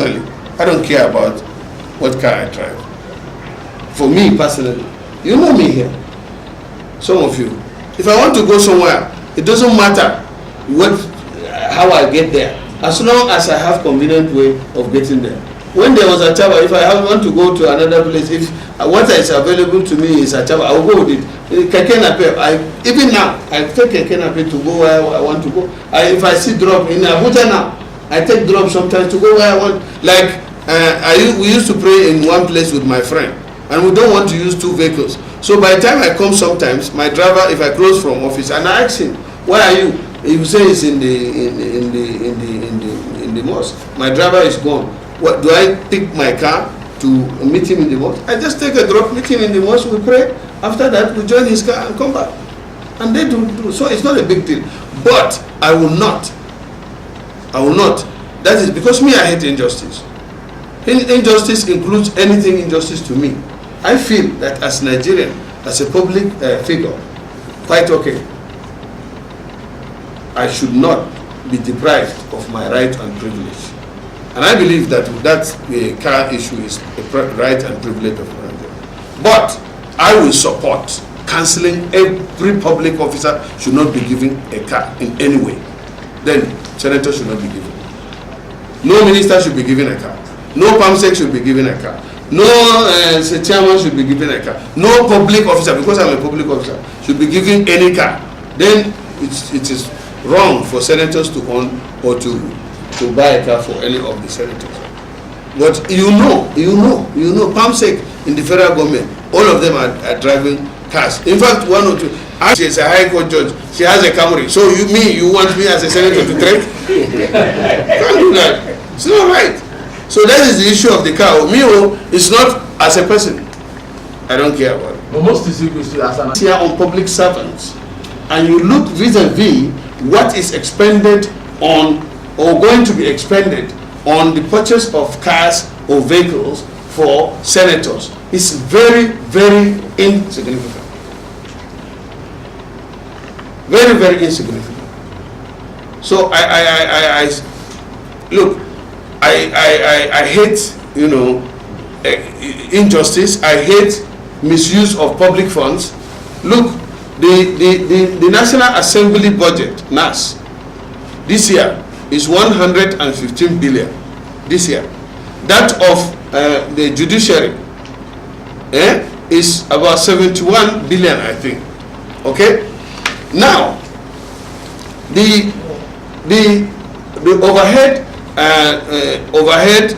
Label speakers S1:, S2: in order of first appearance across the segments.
S1: personally, I don't care about what car I drive. For me personally, you know me here, some of you. If I want to go somewhere, it doesn't matter how I get there, as long as I have convenient way of getting there. When there was Achaba, if I want to go to another place, if what is available to me is Achaba, I will go with it. Keke Nape, even now, I take Keke Nape to go where I want to go. If I see drop in Abuja now, I take drop sometimes to go where I want. Like, we used to pray in one place with my friend, and we don't want to use two vehicles. So by the time I come sometimes, my driver, if I close from office, and I ask him, where are you? He will say he's in the mosque. My driver is gone. What, do I pick my car to meet him in the mosque? I just take a drop, meet him in the mosque, we pray. After that, we join his car and come back. And they do. So it's not a big deal. But I will not. That is because me, I hate injustice. Injustice includes anything injustice to me. I feel that as Nigerian, as a public figure, quite okay. I should not be deprived of my right and privilege. And I believe that that car issue is a right and privilege of Nigeria. But I will support cancelling every public officer should not be given a car in any way. Then senators should not be given. No minister should be given a car. No PAMSEC should be given a car. No chairman should be given a car. No public officer, because I'm a public officer, should be given any car. Then it is wrong for senators to own or to buy a car for any of the senators. But you know, PAMSEC in the federal government, all of them are driving cars. In fact, one or two, she is a high court judge, she has a Camry. So you want me as a senator to drive? Can't do that. It's not right. So that is the issue of the car. It's not as a person. I don't care about it.
S2: But most is as an
S1: here on public servants, and you look vis-a-vis what is expended on or going to be expended on the purchase of cars or vehicles for senators. It's very, very insignificant. Very, very insignificant. So I look, I hate, injustice. I hate misuse of public funds. Look, the National Assembly budget, NAS, this year is 115 billion. This year, that of the judiciary is about 71 billion, I think. Okay. Now, the overhead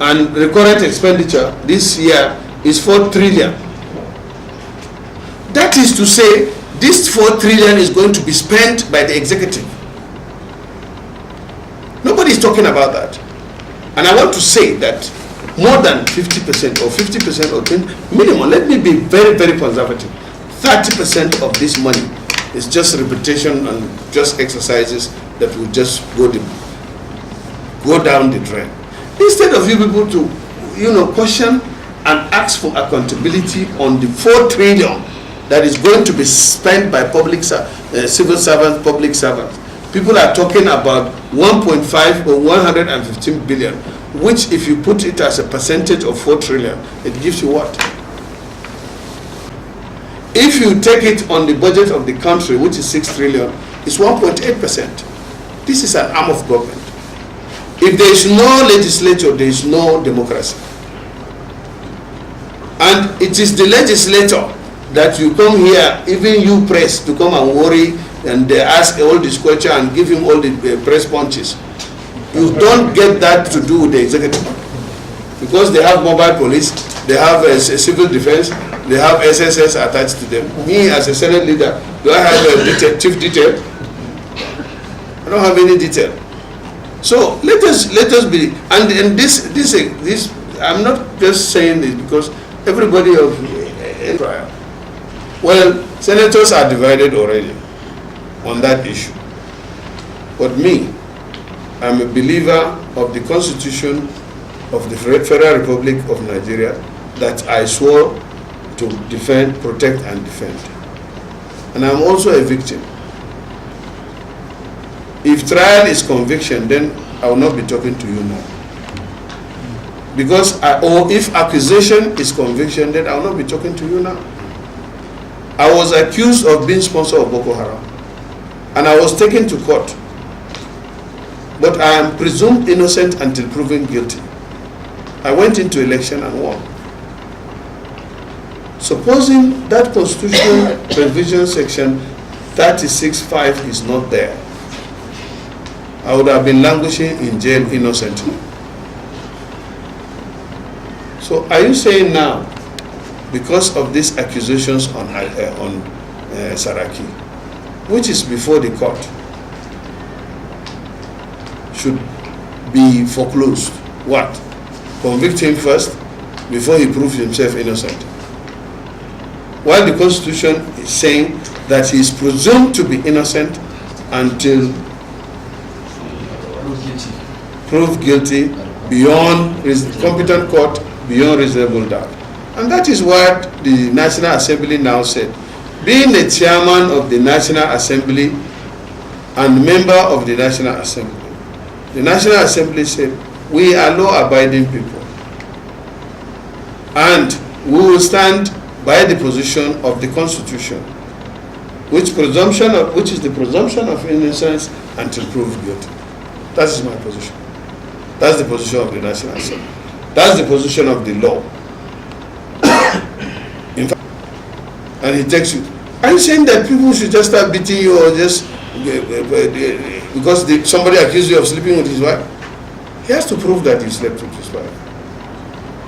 S1: and recurrent expenditure this year is 4 trillion. That is to say, this 4 trillion is going to be spent by the executive. Nobody is talking about that. And I want to say that more than 50% or 50% or 20, minimum, let me be very, very conservative. 30% of this money is just repetition and just exercises that will just go down the drain. Instead of you people to, question and ask for accountability on the 4 trillion that is going to be spent by public civil servants, public servants. People are talking about 1.5 or 115 billion, which if you put it as a percentage of 4 trillion, it gives you what? If you take it on the budget of the country, which is 6 trillion, it's 1.8%. This is an arm of government. If there is no legislature, there is no democracy. And it is the legislator that you come here, even you press, to come and worry and ask all this question and give him all the press punches. You don't get that to do with the executive, because they have mobile police, they have a civil defense, they have SSS attached to them. Me as a Senate leader, do I have a chief detail? I don't have any detail. So let us be, and this I'm not just saying this because everybody of trial. Well, senators are divided already on that issue. But me, I'm a believer of the Constitution of the Federal Republic of Nigeria that I swore to defend, protect, and defend. And I'm also a victim. If trial is conviction, then I will not be talking to you now. Because or if accusation is conviction, then I will not be talking to you now. I was accused of being sponsor of Boko Haram, and I was taken to court. But I am presumed innocent until proven guilty. I went into election and won. Supposing that constitutional provision section 36(5) is not there, I would have been languishing in jail innocently. So are you saying now, because of these accusations on Saraki, which is before the court, should be foreclosed? What? Convict him first before he proves himself innocent? While the Constitution is saying that he is presumed to be innocent until proved guilty beyond competent court, beyond reasonable doubt. And that is what the National Assembly now said. Being the chairman of the National Assembly and member of the National Assembly, the National Assembly said, we are law-abiding people, and we will stand by the position of the Constitution, which is the presumption of innocence until proved guilty. That is my position. That's the position of the National Assembly. That's the position of the law. In fact, and he takes you. Are you saying that people should just start beating you, or just because somebody accused you of sleeping with his wife? He has to prove that he slept with his wife.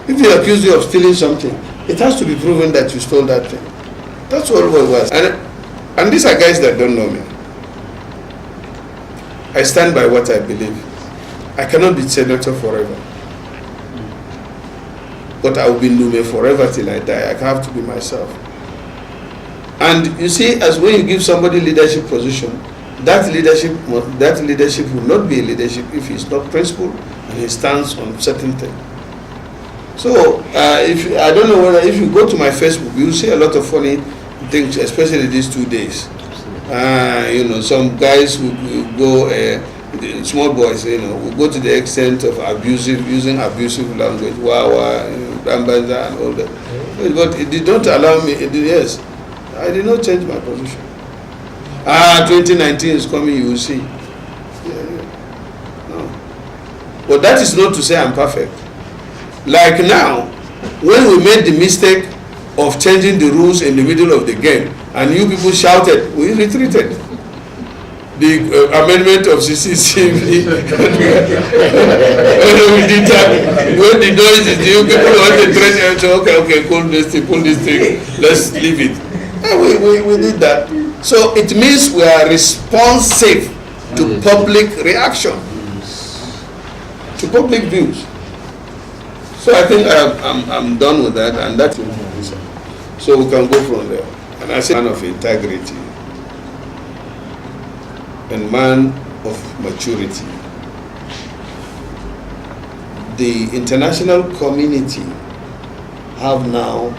S1: If he accused you of stealing something, it has to be proven that you stole that thing. That's all it was. And these are guys that don't know me. I stand by what I believe. I cannot be senator forever, but I will be Ndume forever till I die. I have to be myself. And you see, as when you give somebody leadership position, that leadership will not be a leadership if he's not principled and he stands on certain things. So I don't know whether if you go to my Facebook, you will see a lot of funny things, especially these 2 days. Some guys who go, small boys, will go to the extent of using abusive language, rambaza and all that. But it did not allow me. Yes, I did not change my position. 2019 is coming, you will see. No. But that is not to say I'm perfect. Like now, when we made the mistake of changing the rules in the middle of the game, and you people shouted, we retreated. The amendment of CCC, when we did that, when the noise is, you people want to threat and say, okay, pull this thing, let's leave it. And we did that. So it means we are responsive to public reaction, to public views. So I think I'm done with that, and that's it. So we can go from there. And I say man of integrity and man of maturity. The international community have now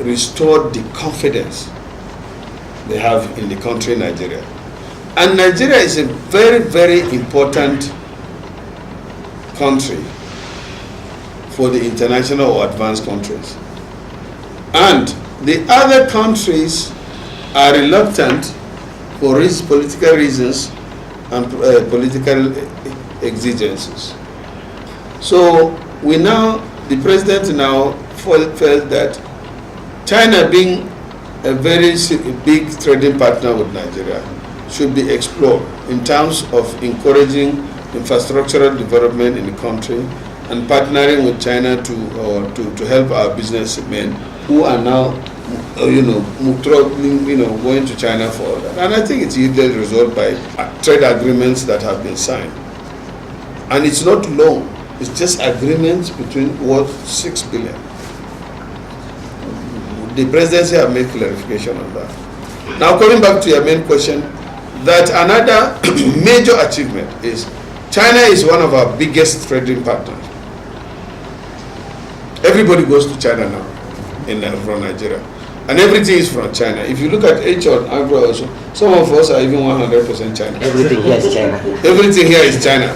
S1: restored the confidence they have in the country Nigeria. And Nigeria is a very, very important country for the international or advanced countries. And the other countries are reluctant for political reasons and political exigencies. So the president now felt that China, being a very big trading partner with Nigeria, should be explored in terms of encouraging infrastructural development in the country and partnering with China to help our businessmen who are now, going to China for that. And I think it's yielded result by trade agreements that have been signed. And it's not long; it's just agreements between worth 6 billion. The presidency have made clarification on that. Now, coming back to your main question, that another major achievement is China is one of our biggest trading partners. Everybody goes to China now from Nigeria, and everything is from China. If you look at H1 Agro also, some of us are even 100% China.
S2: Everything here is China.
S1: Everything here is China.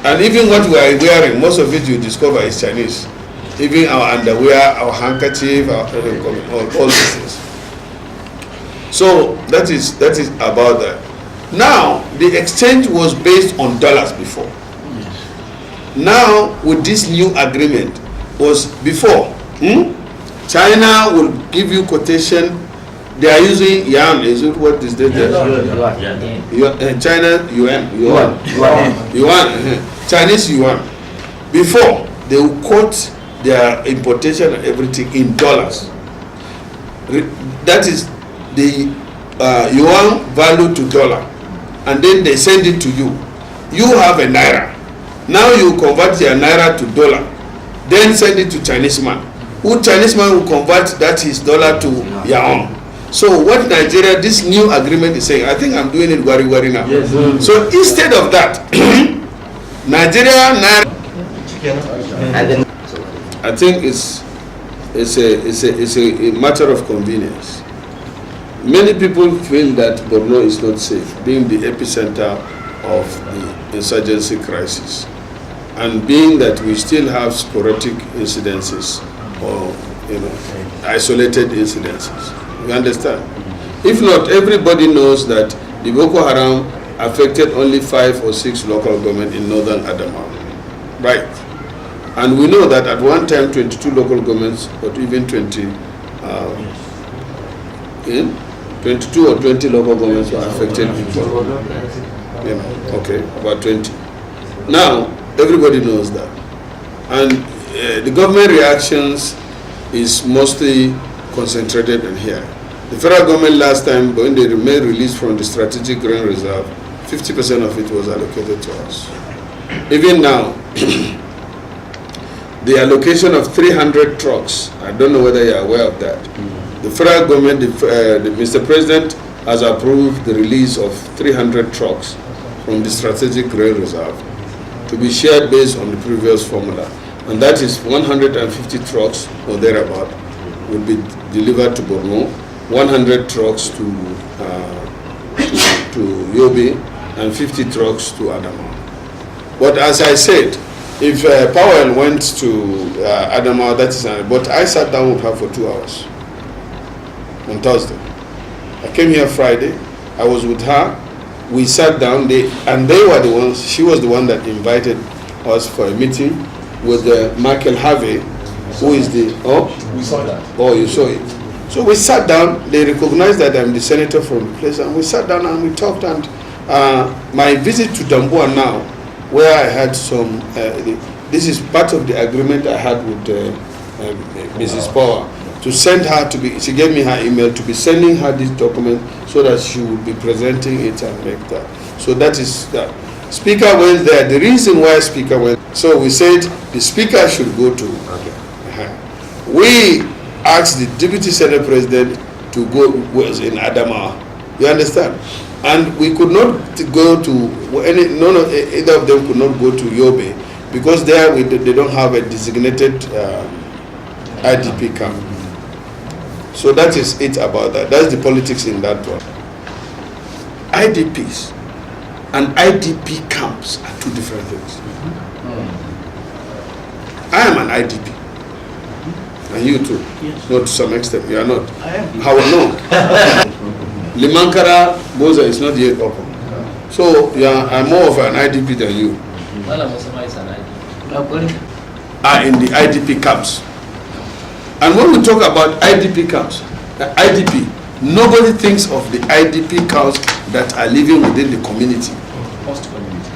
S1: And even what we are wearing, most of it you discover is Chinese. Even our underwear, our handkerchief, all these things. So that is about that. Now the exchange was based on dollars before. Yes. Now with this new agreement was before. China will give you quotation. They are using yuan. Is it what is that? Yuan. China yuan. Chinese yuan. Before they will quote their importation and everything in dollars. That is the yuan value to dollar, and then they send it to you. You have a naira. Now you convert your naira to dollar, then send it to Chinese man. Who Chinese man will convert that his dollar to yuan. So what Nigeria, this new agreement is saying, I think I'm doing it very now. Yes. So instead of that, Nigeria naira. I think it's a matter of convenience. Many people feel that Borno is not safe, being the epicenter of the insurgency crisis, and being that we still have sporadic incidences or isolated incidences. You understand? If not, everybody knows that the Boko Haram affected only 5 or 6 local governments in northern Adamawa, right? And we know that at one time 22 local governments, or even 22 or 20 local governments were affected before. Okay, about 20. Now, everybody knows that. And the government reactions is mostly concentrated in here. The federal government last time, when they made release from the strategic grain reserve, 50% of it was allocated to us. Even now, the allocation of 300 trucks, I don't know whether you are aware of that. The federal government, Mr. President, has approved the release of 300 trucks from the strategic grain reserve to be shared based on the previous formula. And that is 150 trucks or thereabout will be delivered to Borno, 100 trucks to Yobe, and 50 trucks to Adamawa. But as I said, if Powell went to Adamawa, that is, but I sat down with her for 2 hours on Thursday. I came here Friday. I was with her. We sat down. They were the ones. She was the one that invited us for a meeting with Michael Harvey, who is the we saw that. Oh, you saw it. So we sat down. They recognized that I'm the senator from the place, and we sat down and we talked. And my visit to Damboa now, where I had some. This is part of the agreement I had with Mrs. Power, to send her to be, she gave me her email to be sending her this document so that she would be presenting it and make that. So that is that. Speaker went there. The reason why Speaker went, so we said the Speaker should go to. Okay. We asked the Deputy Senate President to go, was in Adamawa. You understand? And we could not go to either of them could not go to Yobe because there they don't have a designated IDP camp. So that is it about that. That's the politics in that one. IDPs and IDP camps are two different things. I am an IDP. And you too. Yes. Not to some extent. You are not. I am. How no? Limankara Boza is not yet open. So yeah, I'm more of an IDP than you. Are in the IDP camps. And when we talk about IDP camps, IDP, nobody thinks of the IDP camps that are living within the community.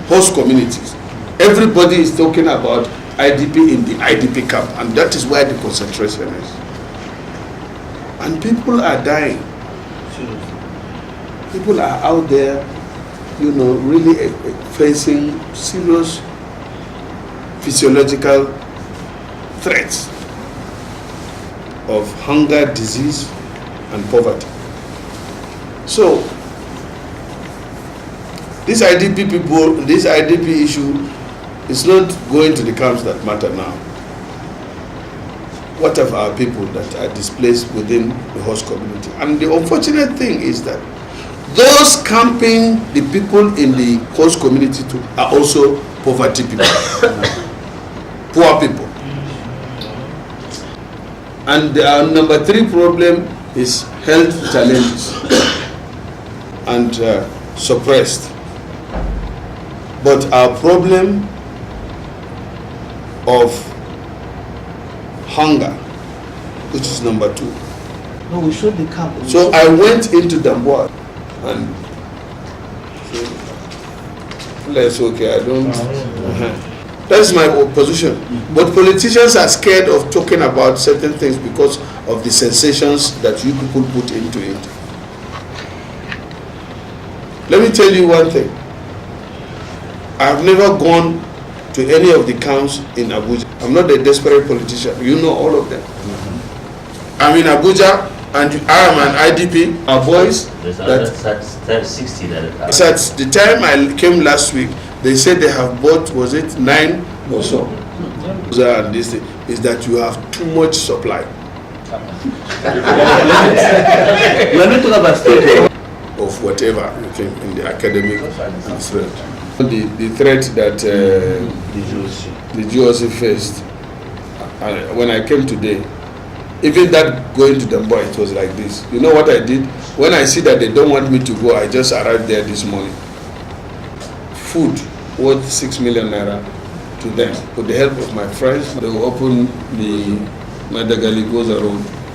S1: Host communities. Everybody is talking about IDP in the IDP camp, and that is where the concentration is. And people are dying. People are out there, really facing serious physiological threats of hunger, disease, and poverty. So, this IDP people, this IDP issue is not going to the camps that matter now. What of our people that are displaced within the host community? And the unfortunate thing is that those camping the people in the host community too are also poverty people, poor people. And our number 3 problem is health challenges and suppressed. But our problem of hunger, which is number 2.
S2: No, we showed the camp.
S1: So I went into Damboa and it's okay, I don't. That's my position. But politicians are scared of talking about certain things because of the sensations that you people put into it. Let me tell you one thing. I've never gone to any of the camps in Abuja. I'm not a desperate politician. You know all of them. I'm in Abuja and I am an IDP. Our boys.
S3: That's 60 that.
S1: So at the time I came last week, they said they have bought, was it 9 or so? And this thing is that you have too much supply.
S2: We are not talking about state
S1: of whatever you can in the academic field. The threat that the GOC faced, when I came today, even that going to Damboa, it was like this. You know what I did? When I see that they don't want me to go, I just arrived there this morning. Food worth 6 million naira to them. With the help of my friends, they will open the Madagali Goza Road